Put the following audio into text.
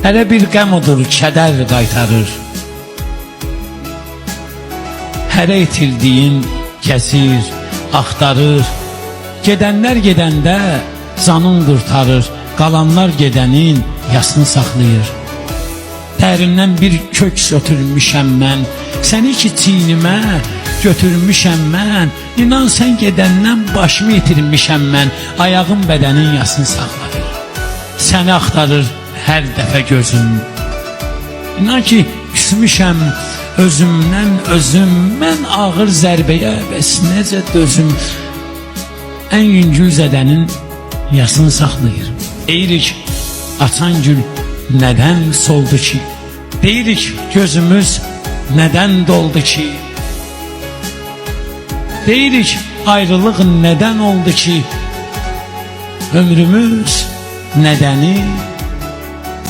Hələ bir qəm odur, kədər qaytarır. Hərə itirdiyin kəsir, axtarır. Gedənlər gedəndə canın qurtarır. Qalanlar gedənin yasını saxlayır. Dərindən bir kök götürmüşəm mən, səni ki çiynimə götürmüşəm mən. İnan sən gedəndən başımı itirmişəm mən, ayağım bədənin yasını saxlayır. Səni axtarır hər dəfə gözüm. İnan ki küsmüşəm özümdən özüm, mən ağır zərbəyə bəs necə dözüm. Ən yüngül zədənin yasını saxlayır. Deyirik açan gül nədən soldu ki? Deyirik gözümüz nədən doldu ki? Deyirik ayrılıq nədən oldu ki? Ömrümüz nədəni